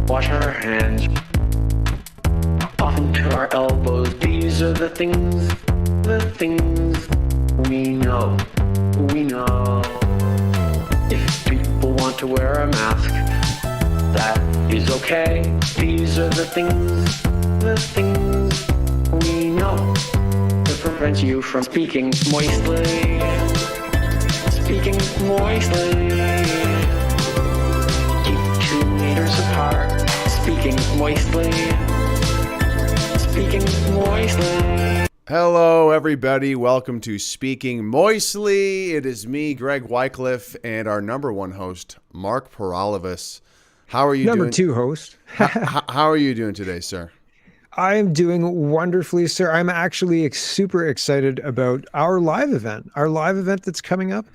wash our hands often to our elbows. These are the things we know. If people want to wear a mask, that is okay. These are the things we know that prevents you from speaking moistly. Keep 2 meters apart. Speaking moistly. Hello, everybody. Welcome to Speaking Moistly. It is me, Greg Wycliffe, and our number one host, Mark Poilievre. How are you doing? Number two host. How are you doing today, sir? I am doing wonderfully, sir. I'm actually super excited about our live event that's coming up.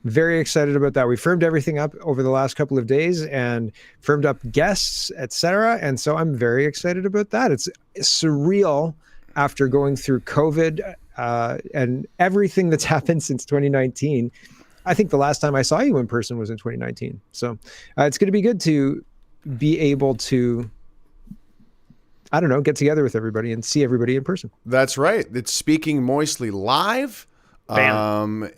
Very excited about that. We firmed everything up over the last couple of days and firmed up guests, etc. And so I'm very excited about that. It's surreal after going through COVID and everything that's happened since 2019. I think the last time I saw you in person was in 2019. So it's going to be good to be able to, I don't know, get together with everybody and see everybody in person. That's right. It's Speaking Moistly live. Bam.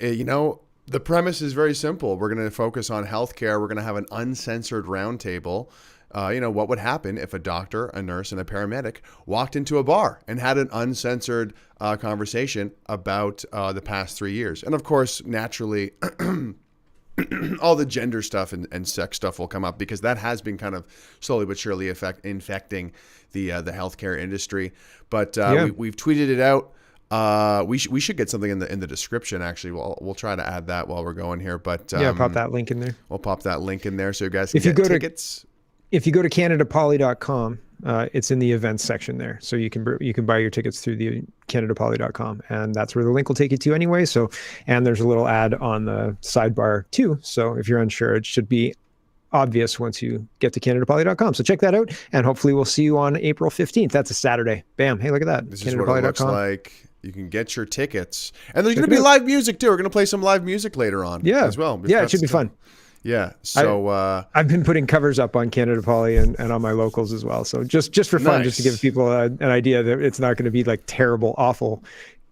The premise is very simple. We're going to focus on healthcare. We're going to have an uncensored roundtable. What would happen if a doctor, a nurse, and a paramedic walked into a bar and had an uncensored conversation about the past 3 years? And of course, naturally, all the gender stuff and sex stuff will come up because that has been kind of slowly but surely infecting the healthcare industry. But we've tweeted it out. We should get something in the description. Actually, we'll try to add that while we're going here. But pop that link in there. We'll pop that link in there so you guys can get tickets. If you go to CanadaPoly.com, it's in the events section there. So you can buy your tickets through the CanadaPoly.com, and that's where the link will take you to anyway. So, and there's a little ad on the sidebar too. So if you're unsure, it should be obvious once you get to CanadaPoly.com. So check that out, and hopefully we'll see you on April 15th. That's a Saturday. Bam! Hey, look at that. This is what it looks like. You can get your tickets, and there's going to be live music too. We're going to play some live music later on. As well. Yeah, it should be fun. Yeah. So I've been putting covers up on Canada Poly and on my locals as well. So just for fun, just to give people an idea that it's not going to be like terrible, awful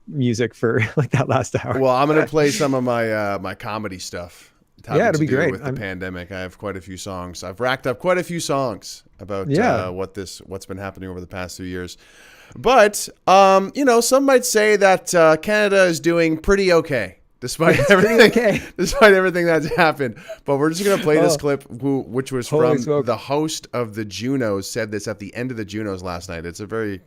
music for like that last hour. Well, I'm going to play some of my my comedy stuff. It'll be great. With the pandemic, I have quite a few songs. I've racked up quite a few songs about what's been happening over the past 2 years. But some might say that Canada is doing pretty okay. Despite everything that's happened. But we're just going to play this clip, which was from the host of the Junos, said this at the end of the Junos last night. It's a very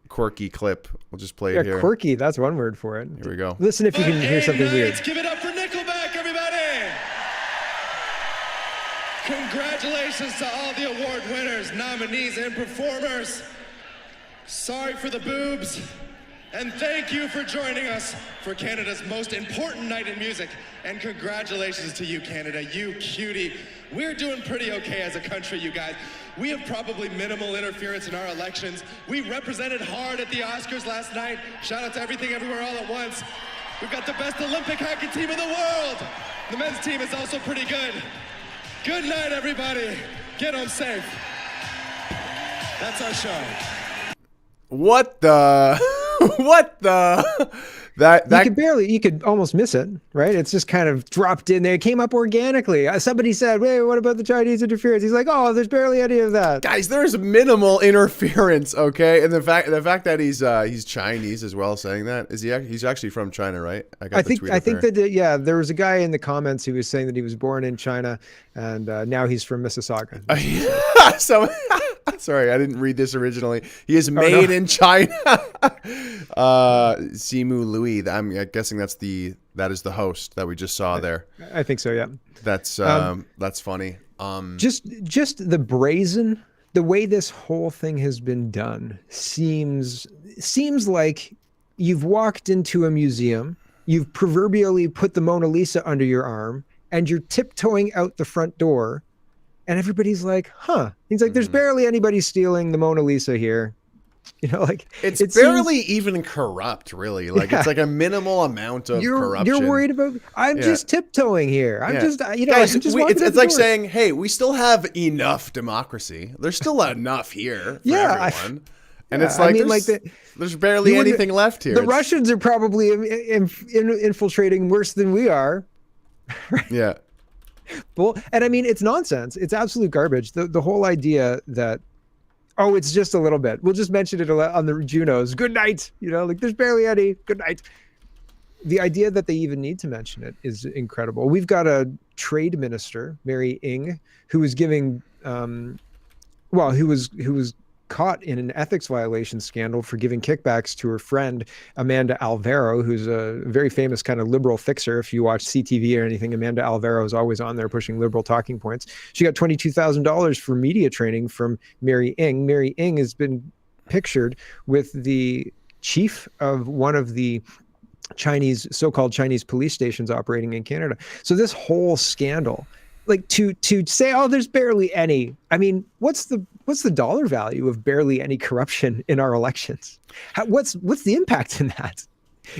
quirky clip. We'll just play it here. Quirky, that's one word for it. Here we go. Listen if you can hear something weird. Let's give it up for Nickelback, everybody! Congratulations to all the award winners, nominees, and performers. Sorry for the boobs. And thank you for joining us for Canada's most important night in music. And congratulations to you, Canada, you cutie. We're doing pretty okay as a country, you guys. We have probably minimal interference in our elections. We represented hard at the Oscars last night. Shout out to Everything Everywhere All at Once. We've got the best Olympic hockey team in the world. The men's team is also pretty good. Good night, everybody. Get home safe. That's our show. What the? What the? You could almost miss it, right? It's just kind of dropped in there. It came up organically. Somebody said, "Wait, what about the Chinese interference?" He's like, "Oh, there's barely any of that." Guys, there's minimal interference, okay? And the fact that he's Chinese as well, saying that he's actually from China, right? I think that there was a guy in the comments who was saying that he was born in China and now he's from Mississauga. So. Sorry, I didn't read this originally. He is made in China. Simu Lui. I'm guessing that is the host that we just saw there. I think so. Yeah. That's funny. Just the way this whole thing has been done seems like you've walked into a museum, you've proverbially put the Mona Lisa under your arm, and you're tiptoeing out the front door. And everybody's like, huh. He's like, there's barely anybody stealing the Mona Lisa here. Like it's it barely even corrupt, really. Like it's like a minimal amount of corruption. You're worried about. I'm just tiptoeing here. I'm just Guys, I'm just it's like saying, hey, we still have enough democracy. There's still enough here for everyone. And it's like, there's barely anything left here. The Russians are probably infiltrating worse than we are. Yeah. And I mean, it's nonsense. It's absolute garbage. The whole idea that, oh, it's just a little bit. We'll just mention it on the Junos. Good night. Like there's barely any. Good night. The idea that they even need to mention it is incredible. We've got a trade minister, Mary Ng, who was giving, who was caught in an ethics violation scandal for giving kickbacks to her friend Amanda Alvaro, who's a very famous kind of liberal fixer. If you watch CTV or anything, Amanda Alvaro is always on there pushing liberal talking points. She got $22,000 for media training from Mary Ng. Mary Ng has been pictured with the chief of one of the so-called Chinese police stations operating in Canada. So this whole scandal, like to say, oh, there's barely any. I mean, what's the dollar value of barely any corruption in our elections? What's the impact in that?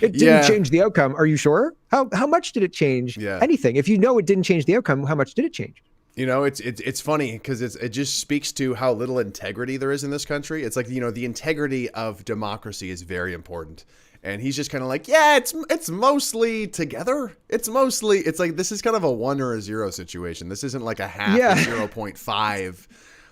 It didn't change the outcome. Are you sure? How much did it change anything? If it didn't change the outcome, how much did it change? It's funny because it just speaks to how little integrity there is in this country. It's like, the integrity of democracy is very important. And he's just kind of like, it's mostly together. It's like, this is kind of a 1 or a 0 situation. This isn't like a half or 0.5.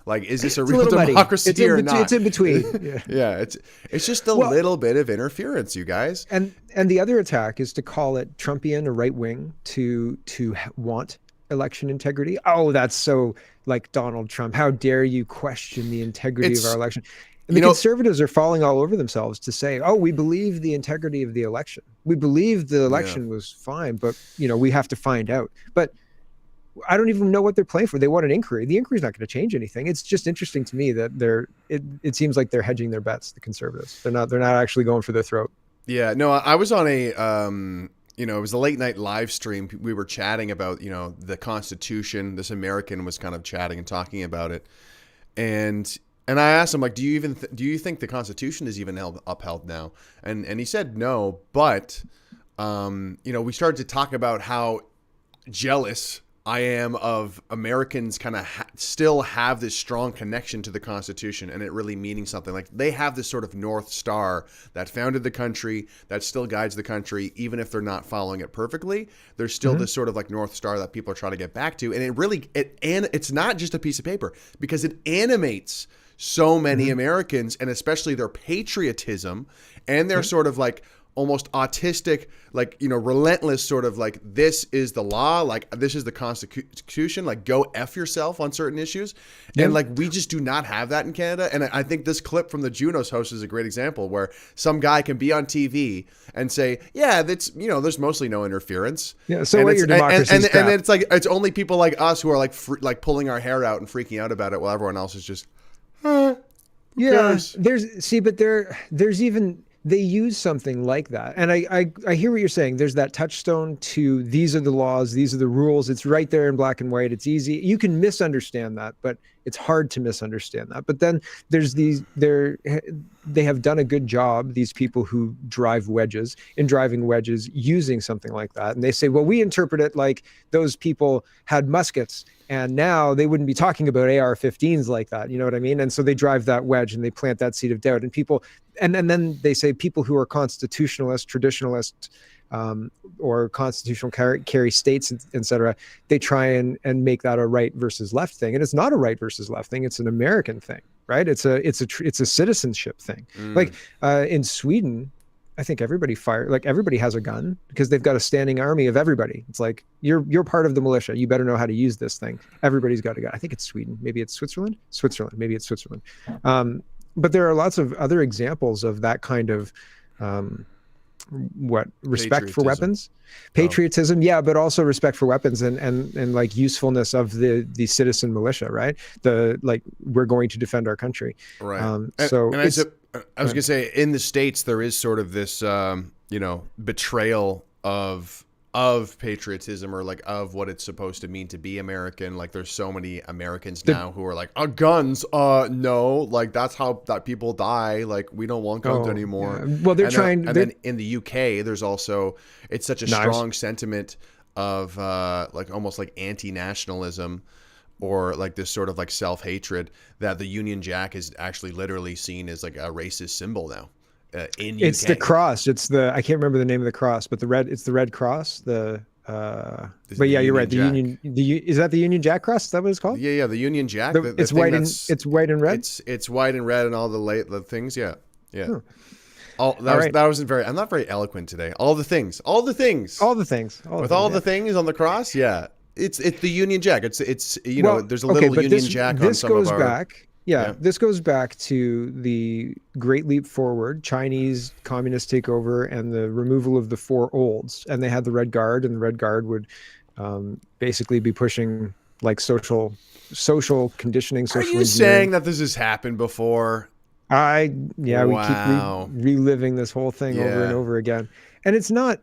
Like, is this a real democracy or not? It's in between. It's just a little bit of interference, you guys. And the other attack is to call it Trumpian or right wing to want election integrity. Oh, that's so like Donald Trump. How dare you question the integrity of our election? And the conservatives are falling all over themselves to say, oh, we believe the integrity of the election. We believe the election was fine, but we have to find out. But I don't even know what they're playing for. They want an inquiry. The inquiry is not going to change anything. It's just interesting to me that it seems like they're hedging their bets, the conservatives. They're not actually going for their throat. Yeah, no, I was on a it was a late night live stream. We were chatting about, the Constitution. This American was kind of chatting and talking about it. And I asked him, like, do you think the Constitution is even upheld now? And he said no, but we started to talk about how jealous I am of Americans kind of still have this strong connection to the Constitution and it really meaning something. Like they have this sort of North Star that founded the country, that still guides the country, even if they're not following it perfectly. There's still this sort of like North Star that people are trying to get back to. And it's not just a piece of paper because it animates so many Americans, and especially their patriotism and their sort of like almost autistic, like, relentless sort of like, this is the law, like this is the Constitution, like go F yourself on certain issues. And like, we just do not have that in Canada. And I think this clip from the Junos host is a great example where some guy can be on TV and say, that's, there's mostly no interference. Yeah. So what your democracy and it's like, it's only people like us who are like, like pulling our hair out and freaking out about it while everyone else is just, but there's even, they use something like that. And I hear what you're saying. There's that touchstone to these are the laws, these are the rules. It's right there in black and white. It's easy. You can misunderstand that, but it's hard to misunderstand that. But then there's they have done a good job, these people who driving wedges using something like that. And they say, well, we interpret it like those people had muskets and now they wouldn't be talking about AR-15s like that. You know what I mean? And so they drive that wedge and they plant that seed of doubt. And people, and then they say people who are constitutionalist, traditionalist, or constitutional carry states, et cetera, they try and make that a right versus left thing. And it's not a right versus left thing. It's an American thing, right? It's a citizenship thing. Like in Sweden, I think everybody has a gun because they've got a standing army of everybody. It's like, you're part of the militia. You better know how to use this thing. Everybody's got a gun. I think it's Sweden. Maybe it's Switzerland. Maybe it's Switzerland. But there are lots of other examples of that kind of, respect for weapons, patriotism. Yeah. But also respect for weapons and like usefulness of the citizen militia, right? We're going to defend our country. Right. I was going to say in the States, there is sort of this, betrayal of of patriotism or like of what it's supposed to mean to be American. Like there's so many Americans now who are like, guns, no, like that's how that people die. Like we don't want guns anymore. Yeah. Well, they're trying. And then in the UK, there's also, it's such a strong sentiment of like almost like anti-nationalism or like this sort of like self-hatred that the Union Jack is actually literally seen as like a racist symbol now. It's UK. the cross. It's the, I can't remember the name of the cross, but it's the red cross. But yeah, you're right. Is that the Union Jack cross? Is that what it's called? Yeah, the Union Jack. It's white and red. It's white and red and all the things. Yeah. Huh. That wasn't very. I'm not very eloquent today. All the things. With all the things on the cross. Yeah, it's the Union Jack. It's there's a little Union Jack on some of our. This goes back to the Great Leap Forward, Chinese communist takeover, and the removal of the four olds. And they had the Red Guard, and the Red Guard would basically be pushing like social conditioning. Social Are you saying that this has happened before? We keep reliving this whole thing over and over again. And it's not,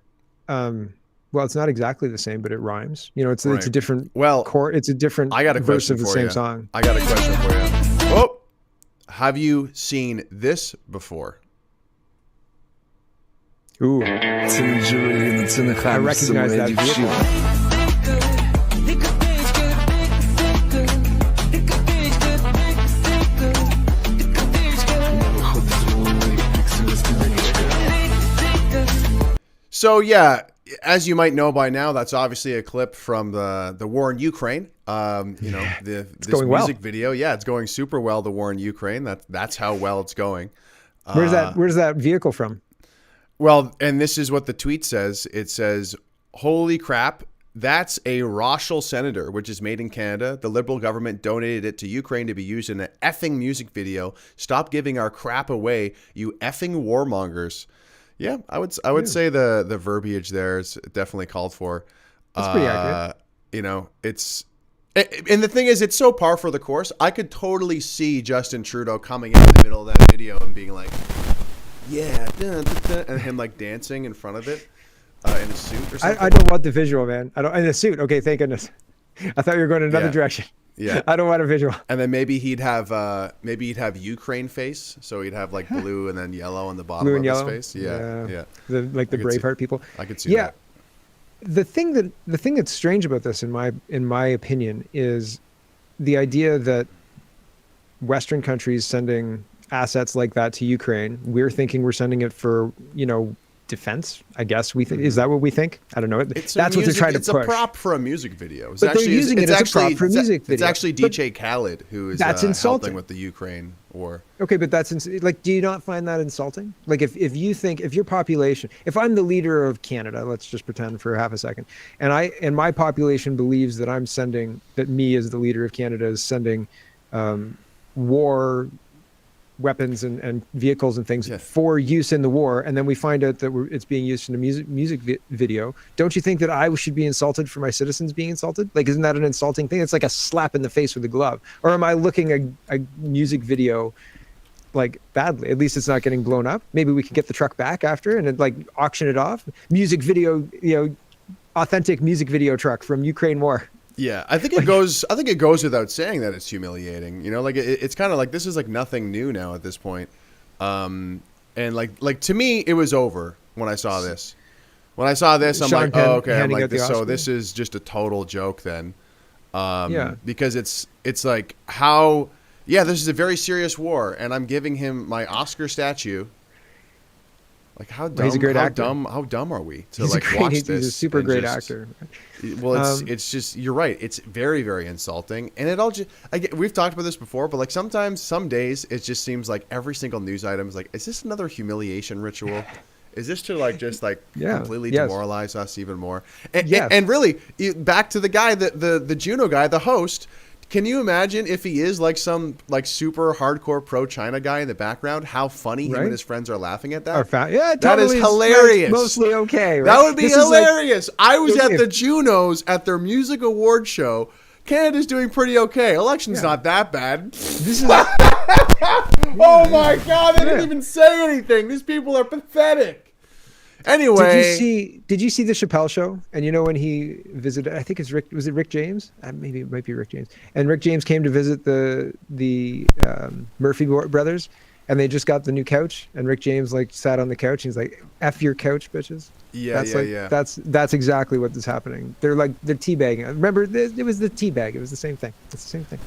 it's not exactly the same, but it rhymes. It's a different chord. It's a different verse of the same song. I got a question for you. Oh, have you seen this before? Ooh. I recognize that vehicle. So yeah, as you might know by now, that's obviously a clip from the war in Ukraine. This music video, it's going super well. The war in Ukraine, that's how well it's going. Where's that vehicle from? Well, and this is what the tweet says. It says, "Holy crap, that's a Rochelle senator, which is made in Canada. The Liberal government donated it to Ukraine to be used in an effing music video. Stop giving our crap away, you effing warmongers." Yeah, I would say the verbiage there is definitely called for. That's pretty accurate. And the thing is, it's so par for the course. I could totally see Justin Trudeau coming in the middle of that video and being like, "Yeah," and him like dancing in front of it in a suit or something. I don't want the visual, man. I don't in a suit. Okay, thank goodness. I thought you were going in another direction. Yeah, I don't want a visual. And then maybe he'd have Ukraine face, so he'd have like blue and then yellow on the bottom of his face. Yeah. The Braveheart people. I could see that. The thing that's strange about this, in my opinion, is the idea that Western countries sending assets like that to Ukraine, we're thinking we're sending it for defense, I guess. Is that what we think? I don't know. That's what they're trying to push. It's a prop for a music video. They're using it as a prop for a music video. It's actually DJ Khaled who is helping with the Ukraine war. Okay, but do you not find that insulting? Like if your population, if I'm the leader of Canada, let's just pretend for half a second, and my population believes that me as the leader of Canada is sending war weapons and vehicles and things for use in the war, and then we find out that it's being used in a music video, don't you think that I should be insulted for my citizens being insulted? Like, isn't that an insulting thing? It's like a slap in the face with a glove. Or am I looking a music video like badly? At least it's not getting blown up. Maybe we could get the truck back after and like auction it off. Music video, authentic music video truck from Ukraine war. Yeah, I think it goes without saying that it's humiliating. It's kind of like this is like nothing new now at this point. And like to me, it was over when I saw this. When I saw this, I'm Sean like, Penn oh, okay. I'm handing like, out the so Oscar. this is just a total joke then. Because it's like how, this is a very serious war, and I'm giving him my Oscar statue. Like how dumb? He's a great actor. How dumb are we to watch this? He's a super great actor. Well, it's just, you're right. It's very, very insulting, and it all just. We've talked about this before, but like sometimes, some days, it just seems like every single news item is like, is this another humiliation ritual? Is this to like just like completely demoralize us even more? And really, back to the guy, the Juno guy, the host. Can you imagine if he is like some like super hardcore pro-China guy in the background, how funny him and his friends are laughing at that? That is hilarious. Mostly okay, right? That would be hilarious. I was at the Junos at their music award show. Canada's doing pretty okay. Election's not that bad. This is oh my God, they didn't even say anything. These people are pathetic. Anyway, Did you see the Chappelle show? And you know when he visited, I think it's Rick. Was it Rick James? Maybe it might be Rick James. And Rick James came to visit the Murphy brothers, and they just got the new couch. And Rick James like sat on the couch. And he's like, "F your couch, bitches." Yeah. That's exactly what is happening. They're teabagging. Remember, it was the teabag. It was the same thing. It's the same thing.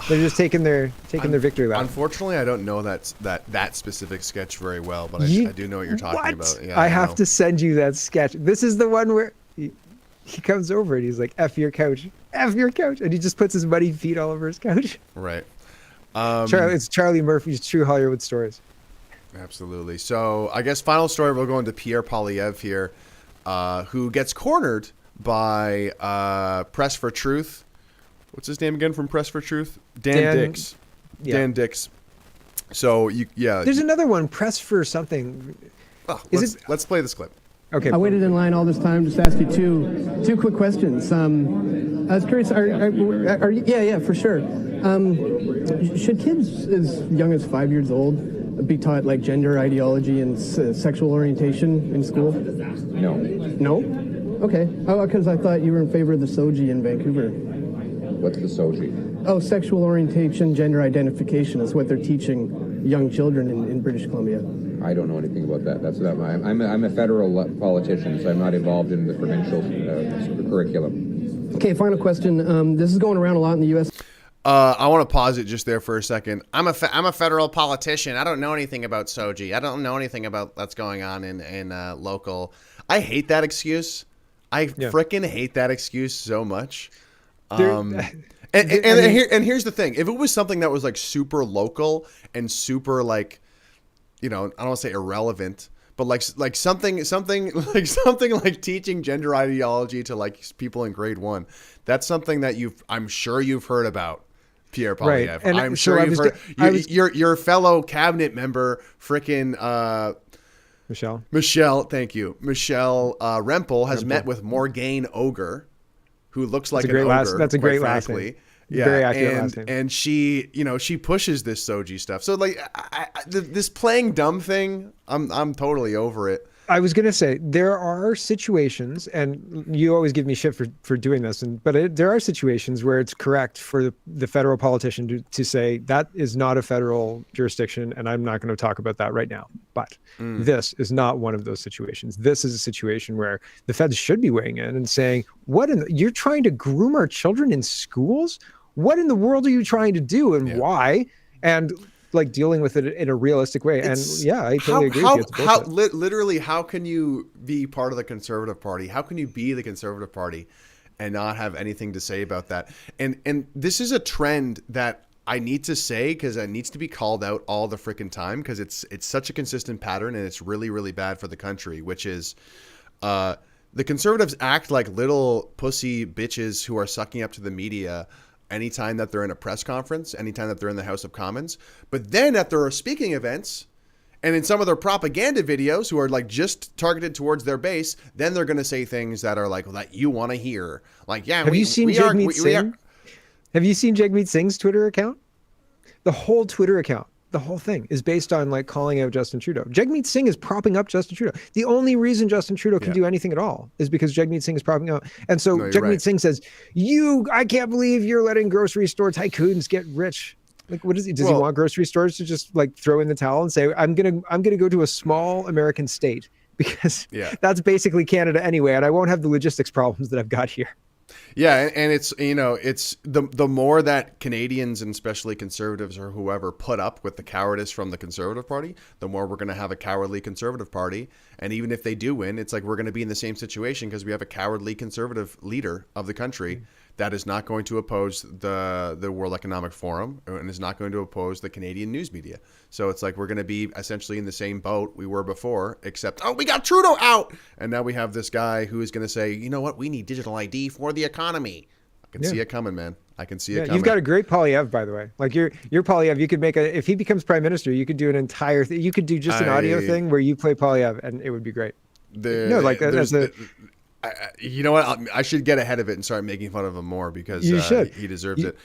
They're just taking their victory lap. Unfortunately, I don't know that specific sketch very well, but I do know what you're talking about. Yeah, I have to send you that sketch. This is the one where he comes over and he's like, "F your couch, F your couch," and he just puts his muddy feet all over his couch. Right. It's Charlie Murphy's True Hollywood Stories. Absolutely. So I guess final story, we'll go into Pierre Poilievre here, who gets cornered by Press for Truth. What's his name again from Press for Truth? Dan Dix. Yeah. Dan Dix. So there's another one, Press for something. Let's play this clip. Okay. I waited in line all this time just to ask you two quick questions. I was curious. Yeah, for sure. Should kids as young as 5 years old be taught like gender ideology and sexual orientation in school? No. No? Okay. Oh, because I thought you were in favor of the SOGI in Vancouver. What's the SOGI? Oh, sexual orientation, gender identification is what they're teaching young children in British Columbia. I don't know anything about that. I'm a federal politician, so I'm not involved in the provincial curriculum. Okay, final question. This is going around a lot in the U.S. I want to pause it just there for a second. I'm a federal politician. I don't know anything about SOGI. I don't know anything about what's going on in local. I hate that excuse. I freaking hate that excuse so much. And here's the thing. If it was something that was like super local and super like, I don't want to say irrelevant, but like something like teaching gender ideology to like people in grade 1, that's something that I'm sure you've heard about, Pierre Poilievre. Right. I'm sure you've heard. Your fellow cabinet member, frickin' Michelle, thank you. Michelle Rempel has met with Morgane Ogre, who looks like an ogre. That's a great last name. Yeah, very accurate last name. And she, she pushes this SOGI stuff. So like, this playing dumb thing, I'm totally over it. I was going to say, there are situations, and you always give me shit for doing this, but there are situations where it's correct for the federal politician to say, that is not a federal jurisdiction, and I'm not going to talk about that right now. But this is not one of those situations. This is a situation where the feds should be weighing in and saying, you're trying to groom our children in schools? What in the world are you trying to do, and why? And like dealing with it in a realistic way. I totally agree with you. Literally, how can you be part of the Conservative Party? How can you be the Conservative Party and not have anything to say about that? And this is a trend that I need to say, because it needs to be called out all the freaking time, because it's such a consistent pattern, and it's really, really bad for the country, which is the Conservatives act like little pussy bitches who are sucking up to the media anytime that they're in a press conference, anytime that they're in the House of Commons. But then at their speaking events and in some of their propaganda videos, who are like just targeted towards their base, then they're going to say things that are like, well, that you want to hear. Like, yeah, Have you seen Jagmeet Singh's Twitter account? The whole Twitter account, the whole thing is based on like calling out Justin Trudeau. Jagmeet Singh is propping up Justin Trudeau. The only reason Justin Trudeau can do anything at all is because Jagmeet Singh is propping up. And so Jagmeet Singh says, I can't believe you're letting grocery store tycoons get rich. Like, what is he? Does he want grocery stores to just like throw in the towel and say, I'm gonna go to a small American state because that's basically Canada anyway, and I won't have the logistics problems that I've got here. Yeah, and it's it's the more that Canadians, and especially Conservatives or whoever, put up with the cowardice from the Conservative Party, the more we're going to have a cowardly Conservative Party. And even if they do win, it's like we're going to be in the same situation because we have a cowardly Conservative leader of the country that is not going to oppose the World Economic Forum and is not going to oppose the Canadian news media. So it's like we're going to be essentially in the same boat we were before, except, we got Trudeau out. And now we have this guy who is going to say, you know what, we need digital ID for the economy. I can see it coming, man. I can see it coming. You've got a great Poilievre, by the way. Like your Poilievre, you could make if he becomes prime minister, you could do an entire thing. You could do just an audio thing where you play Poilievre, and it would be great. You know what? I should get ahead of it and start making fun of him more because he deserves it.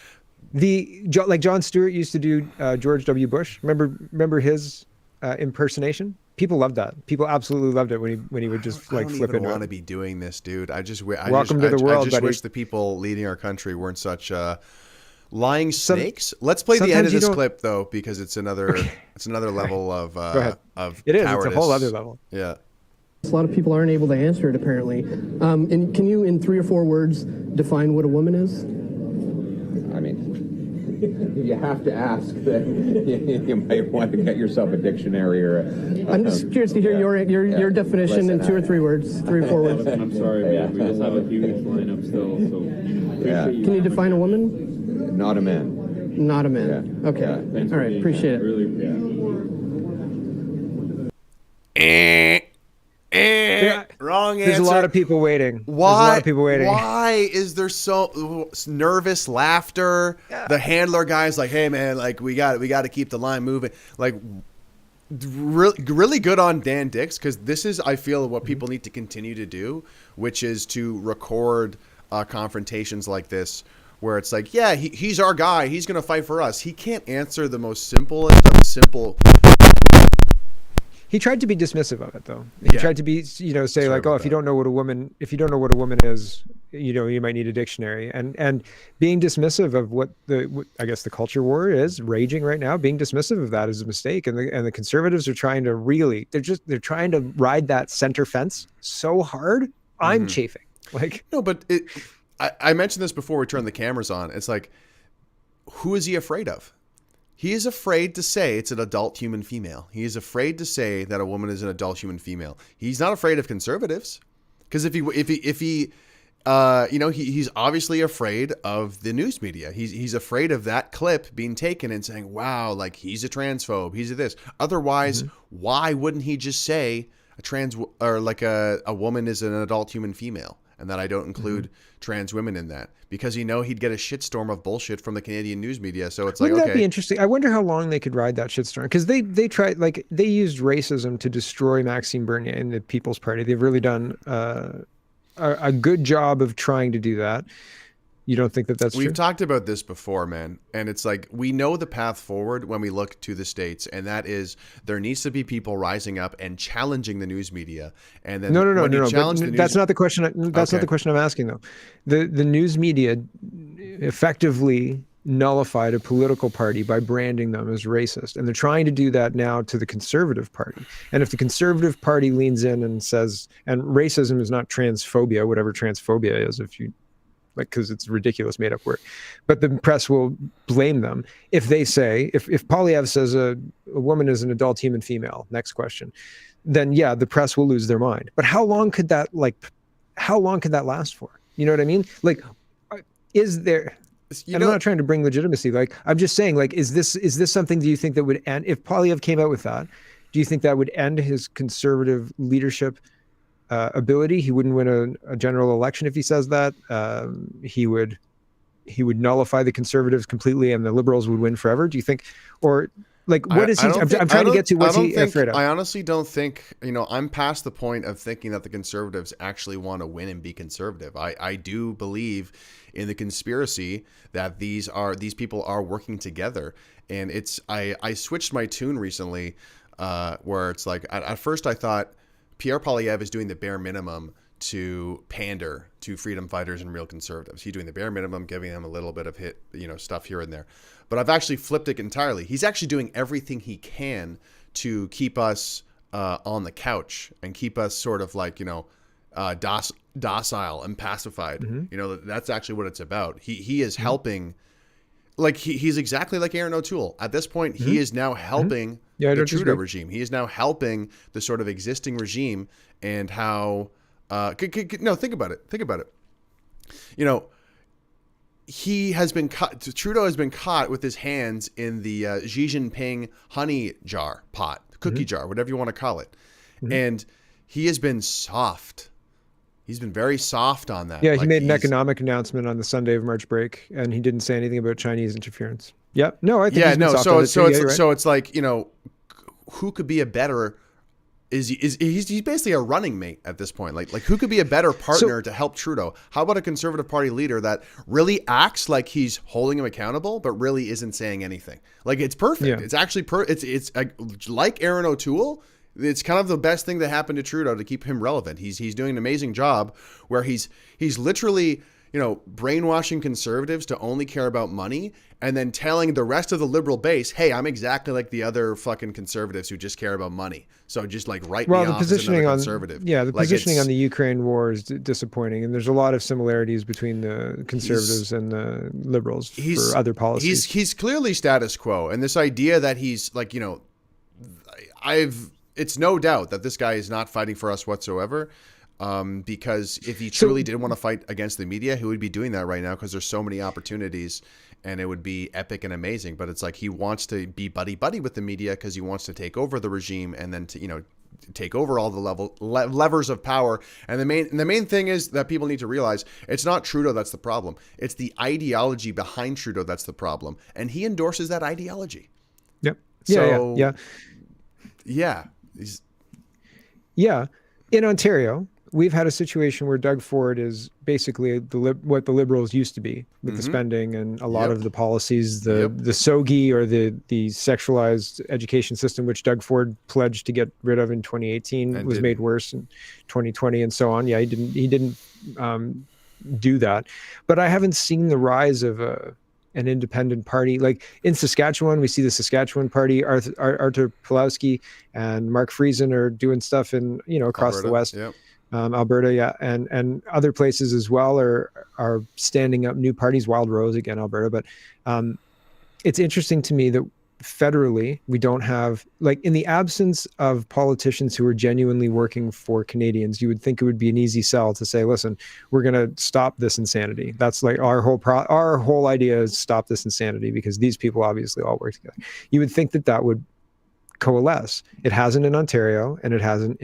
Like Jon Stewart used to do George W. Bush. Remember his impersonation? people loved that. People absolutely loved it when he would just like flip I don't even into want to it. be doing this, dude. Welcome to the world, I just buddy. wish the people leading our country weren't such lying snakes. Let's play the end of this clip though, because it's another level of Go ahead. of It is. cowardice. It's a whole other level. Yeah. A lot of people aren't able to answer it, apparently. And can you, in 3 or 4 words, define what a woman is? I mean, you have to ask. You might want to get yourself a dictionary or. I'm just curious to hear your definition in 2 or 3 words, 3 or 4 words. I'm sorry, man. We just have a huge lineup still, so appreciate you. Can you define a woman? Not a man. Not a man. Yeah. Okay. Yeah. All right. Appreciate it. Really, Wrong answer. There's a lot of people waiting. Why? There's a lot of people waiting. Why is there so nervous laughter? The handler guy's like, "Hey man, like we got to keep the line moving." Like, really good on Dan Dix, because this is, I feel, what people need to continue to do, which is to record confrontations like this, where it's like, yeah, he's our guy. He's gonna fight for us. He can't answer the most simplest of simple. He tried to be dismissive of it, though. He Yeah. tried to be, say Sorry like, oh, about if you don't know what a woman is, you might need a dictionary. And being dismissive of what I guess the culture war is raging right now, being dismissive of that is a mistake. And the conservatives are trying to they're trying to ride that center fence so hard. I'm chafing. Like, No, but I mentioned this before we turned the cameras on. It's like, who is he afraid of? He is afraid to say it's an adult human female. He is afraid to say that a woman is an adult human female. He's not afraid of conservatives, because if he he's obviously afraid of the news media. He's afraid of that clip being taken and saying, "Wow, like he's a transphobe. He's a this." Otherwise, why wouldn't he just say a woman is an adult human female, and that I don't include trans women in that, because he'd get a shitstorm of bullshit from the Canadian news media. So it's wouldn't like, that okay, be interesting? I wonder how long they could ride that shitstorm, because they tried, like, they used racism to destroy Maxime Bernier and the People's Party. They've really done a good job of trying to do that. You don't think that that's We've true? talked about this before, man. And it's like, we know the path forward when we look to the States, and that is there needs to be people rising up and challenging the news media. And then No. challenge the But news, that's not the question. That's not Okay. the question I'm asking, though. The news media effectively nullified a political party by branding them as racist, and they're trying to do that now to the Conservative Party. And if the Conservative Party leans in and says, and racism is not transphobia, whatever transphobia is, if you like, because it's ridiculous made up word, but the press will blame them if they say, if Poilievre says a woman is an adult human female, next question, then yeah, the press will lose their mind. But how long could that last for? You know what I mean? Like, is there, I'm not trying to bring legitimacy. Like, I'm just saying, like, is this something, do you think that would end, if Poilievre came out with that, do you think that would end his conservative leadership ability? He wouldn't win a general election if he says that. He would nullify the conservatives completely, and the liberals would win forever. Do you think, or like, what is he? I'm trying to get to what's he afraid of? I honestly don't think, I'm past the point of thinking that the conservatives actually want to win and be conservative. I do believe in the conspiracy that these people are working together. And I switched my tune recently, where it's like, at first I thought Pierre Poilievre is doing the bare minimum to pander to freedom fighters and real conservatives. He's doing the bare minimum, giving them a little bit of stuff here and there. But I've actually flipped it entirely. He's actually doing everything he can to keep us on the couch and keep us sort of like, docile and pacified. That's actually what it's about. He is helping. Like, he's exactly like Aaron O'Toole. At this point, he is now helping the Trudeau regime. He is now helping the sort of existing regime, and how think about it. Think about it. He has been Trudeau has been caught with his hands in the Xi Jinping honey jar pot, cookie jar, whatever you want to call it. And he has been soft. He's been very soft on that. Yeah, he made an economic announcement on the Sunday of March break, and he didn't say anything about Chinese interference. Yep. No, I think he's been soft on it too. So it's like, who could be a better? He's basically a running mate at this point. Like who could be a better partner to help Trudeau? How about a Conservative Party leader that really acts like he's holding him accountable, but really isn't saying anything? Like, it's perfect. Yeah. It's actually it's like Aaron O'Toole. it's kind of the best thing that happened to Trudeau to keep him relevant. He's doing an amazing job where he's literally, brainwashing conservatives to only care about money, and then telling the rest of the liberal base, hey, I'm exactly like the other fucking conservatives who just care about money. So just like write me off as another conservative. The positioning on the Ukraine war is disappointing. And there's a lot of similiarities between the conservatives and the liberals for other policies. He's clearly status quo. And this idea that he's like, it's no doubt that this guy is not fighting for us whatsoever. Because if he truly did want to fight against the media, he would be doing that right now, because there's so many opportunities and it would be epic and amazing. But it's like he wants to be buddy with the media because he wants to take over the regime and then to, take over all the levers of power. And the main thing is that people need to realize it's not Trudeau that's the problem. It's the ideology behind Trudeau that's the problem. And he endorses that ideology. Yep. Yeah. In Ontario, we've had a situation where Doug Ford is basically what the Liberals used to be with the spending and a lot of the policies, the SOGI, or the sexualized education system, which Doug Ford pledged to get rid of in 2018, was made worse in 2020 and so on. Yeah, he didn't do that. But I haven't seen the rise of an independent party. Like in Saskatchewan, we see the Saskatchewan party, Arthur Pawlowski and Mark Friesen are doing stuff in, across Alberta, the West. Alberta, and other places as well are standing up new parties. Wild Rose, again, Alberta. But it's interesting to me that federally we don't have, like, in the absence of politicians who are genuinely working for Canadians, you would think it would be an easy sell to say, listen, we're going to stop this insanity. That's like our whole idea is stop this insanity, because these people obviously all work together. You would think that would coalesce. It hasn't in Ontario, and it hasn't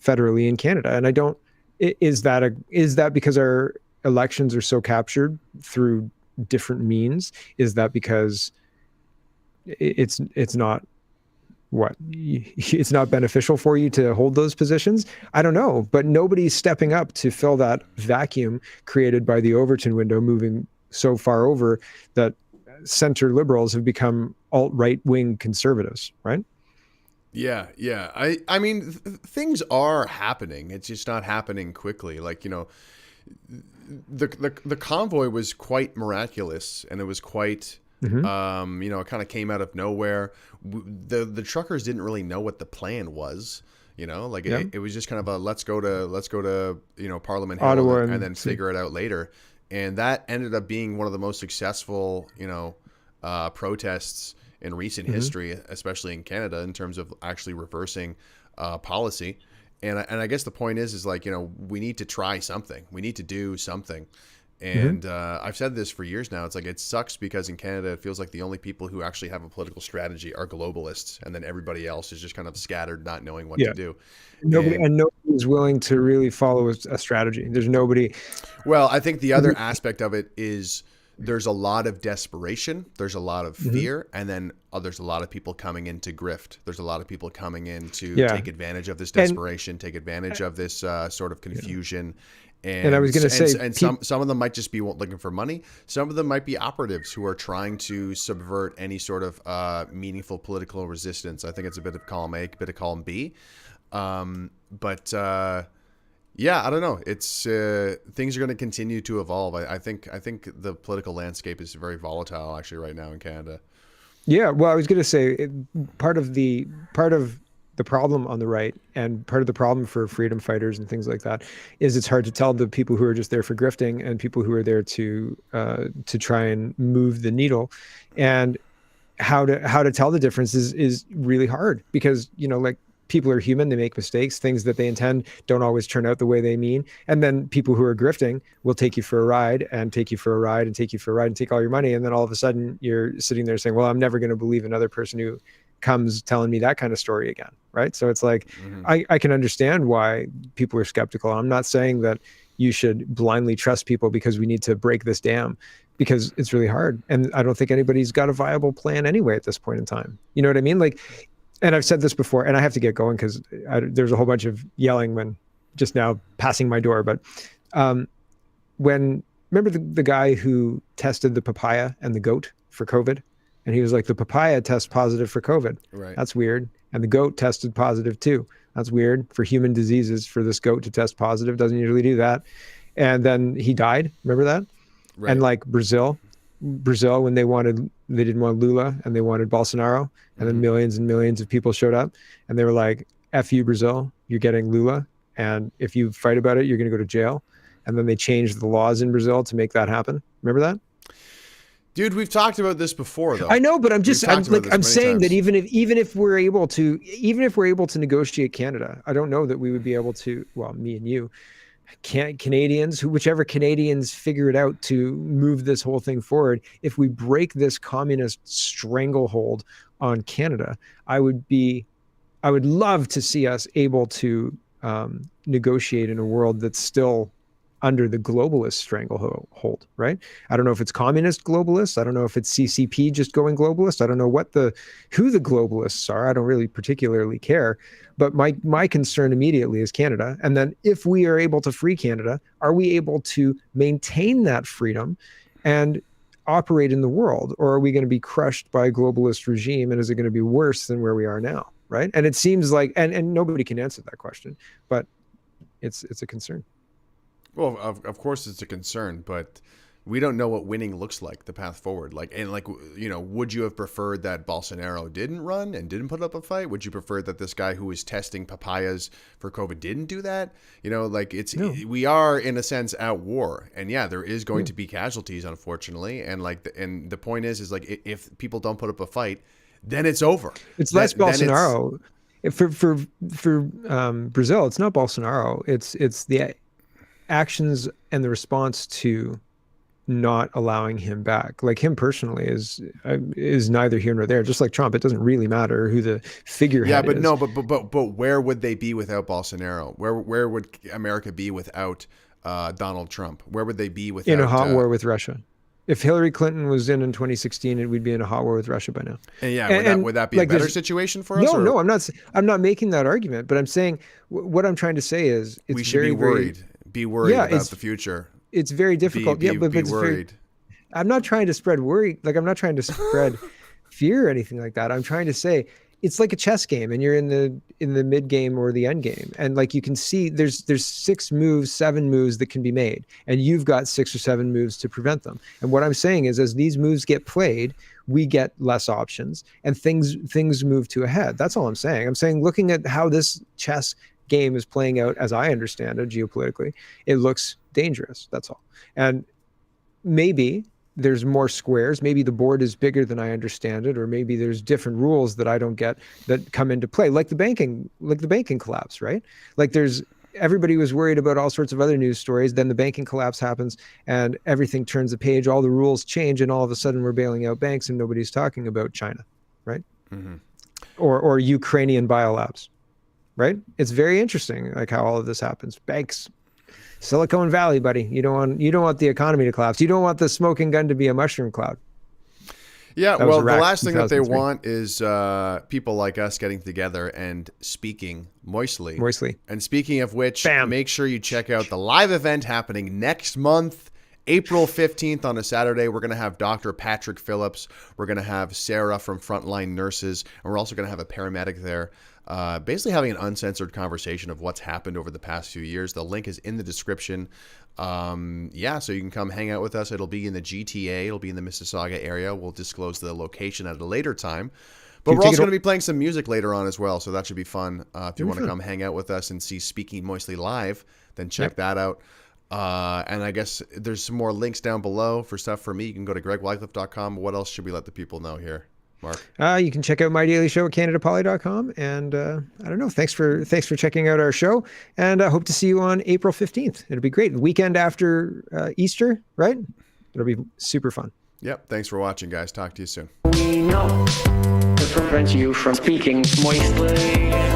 federally in Canada. And I don't, is that because our elections are so captured through different means? Is that because it's not beneficial for you to hold those positions? I don't know, but nobody's stepping up to fill that vacuum created by the Overton window, moving so far over that center liberals have become alt-right wing conservatives, right? Yeah. I mean, things are happening. It's just not happening quickly. Like, the convoy was quite miraculous, and it was quite, it kind of came out of nowhere. The truckers didn't really know what the plan was. It was just kind of a let's go to Parliament Hill, Ottawa, and then figure it out later. And that ended up being one of the most successful, protests in recent history, especially in Canada, in terms of actually reversing policy. And I guess the point is like, we need to try something. We need to do something. And I've said this for years now. It's like, it sucks because in Canada, it feels like the only people who actually have a political strategy are globalists. And then everybody else is just kind of scattered, not knowing what to do. Nobody is willing to really follow a strategy. There's nobody. Well, I think the other aspect of it is there's a lot of desperation. There's a lot of fear. And then there's a lot of people coming in to grift. There's a lot of people coming in to take advantage of this desperation, take advantage of this sort of confusion. And I was going to say, and some of them might just be looking for money. Some of them might be operatives who are trying to subvert any sort of meaningful political resistance. I think it's a bit of column A, a bit of column B. Yeah, I don't know. It's things are going to continue to evolve. I think the political landscape is very volatile actually right now in Canada. Yeah, well, I was going to say part of the problem on the right, and part of the problem for freedom fighters and things like that, is it's hard to tell the people who are just there for grifting and people who are there to try and move the needle, and how to tell the difference is really hard, because like, people are human, they make mistakes, things that they intend don't always turn out the way they mean. And then people who are grifting will take you for a ride and take you for a ride and take you for a ride and take all your money. And then all of a sudden you're sitting there saying, well, I'm never going to believe another person who comes telling me that kind of story again. Right. So it's like, I can understand why people are skeptical. I'm not saying that you should blindly trust people because we need to break this dam, because it's really hard. And I don't think anybody's got a viable plan anyway at this point in time. You know what I mean? Like, and I've said this before, and I have to get going because there's a whole bunch of yelling when just now passing my door. But remember the guy who tested the papaya and the goat for COVID? And he was like, the papaya tests positive for COVID. Right. That's weird. And the goat tested positive too. That's weird for human diseases for this goat to test positive. Doesn't usually do that. And then he died. Remember that? Right. And like Brazil, when they didn't want Lula and they wanted Bolsonaro, and then millions and millions of people showed up and they were like, F you, Brazil, you're getting Lula. And if you fight about it, you're going to go to jail. And then they changed the laws in Brazil to make that happen. Remember that? Dude, we've talked about this before, though. I know, but I'm saying that even if we're able to negotiate Canada, I don't know that we would be able to. Well, me and you, whichever Canadians figure it out to move this whole thing forward. If we break this communist stranglehold on Canada, I would love to see us able to negotiate in a world that's still under the globalist stranglehold, right? I don't know if it's communist globalists. I don't know if it's CCP just going globalist. I don't know who the globalists are. I don't really particularly care. But my concern immediately is Canada. And then if we are able to free Canada, are we able to maintain that freedom and operate in the world? Or are we going to be crushed by a globalist regime? And is it going to be worse than where we are now, right? And it seems like, and nobody can answer that question, but it's a concern. Well, of course it's a concern, but we don't know what winning looks like, the path forward. Would you have preferred that Bolsonaro didn't run and didn't put up a fight? Would you prefer that this guy who was testing papayas for COVID didn't do that? No. We are in a sense at war, and yeah, there is going to be casualties, unfortunately. And the point is if people don't put up a fight, then it's over. It's less Bolsonaro. For Brazil, it's not Bolsonaro. It's the actions and the response to not allowing him back. Like him personally is neither here nor there. Just like Trump, it doesn't really matter who the figurehead is. But where would they be without Bolsonaro? Where would America be without Donald Trump? Where would they be without in a hot war with Russia? If Hillary Clinton was in 2016, we'd be in a hot war with Russia by now. And would that be a better situation for us? No, I'm not making that argument. But I'm saying what I'm trying to say is we should be worried. Be worried about the future. It's very difficult. Be worried. I'm not trying to spread worry. Like I'm not trying to spread fear or anything like that. I'm trying to say it's like a chess game, and you're in the mid game or the end game, and like you can see there's 7 moves that can be made, and you've got 6 or 7 moves to prevent them. And what I'm saying is, as these moves get played, we get less options, and things move to a head. That's all I'm saying. I'm saying looking at how this chess game is playing out, as I understand it geopolitically, it looks dangerous. That's all. And maybe there's more squares. Maybe the board is bigger than I understand it, or maybe there's different rules that I don't get that come into play, like the banking collapse, right? Like everybody was worried about all sorts of other news stories. Then the banking collapse happens and everything turns the page. All the rules change, and all of a sudden we're bailing out banks, and nobody's talking about China, right? Mm-hmm. Or Ukrainian biolabs. Right? It's very interesting, like how all of this happens. Banks, Silicon Valley, buddy. You don't want the economy to collapse. You don't want the smoking gun to be a mushroom cloud. Yeah, well, the last thing that they want is people like us getting together and speaking moistly. And speaking of which, make sure you check out the live event happening next month, April 15th on a Saturday. We're going to have Dr. Patrick Phillips. We're going to have Sarah from Frontline Nurses, and we're also going to have a paramedic there. Basically having an uncensored conversation of what's happened over the past few years. The link is in the description. So you can come hang out with us. It'll be in the GTA. It'll be in the Mississauga area. We'll disclose the location at a later time. But we're also going to be playing some music later on as well, so that should be fun. If you want to come hang out with us and see Speaking Moistly live, then check that out. And I guess there's some more links down below for stuff for me. You can go to gregwycliffe.com. What else should we let the people know here, Mark? You can check out my daily show at CanadaPoly.com. And I don't know. Thanks for checking out our show. And I hope to see you on April 15th. It'll be great. The weekend after Easter, right? It'll be super fun. Yep. Thanks for watching, guys. Talk to you soon. We know to prevent you from speaking moistly.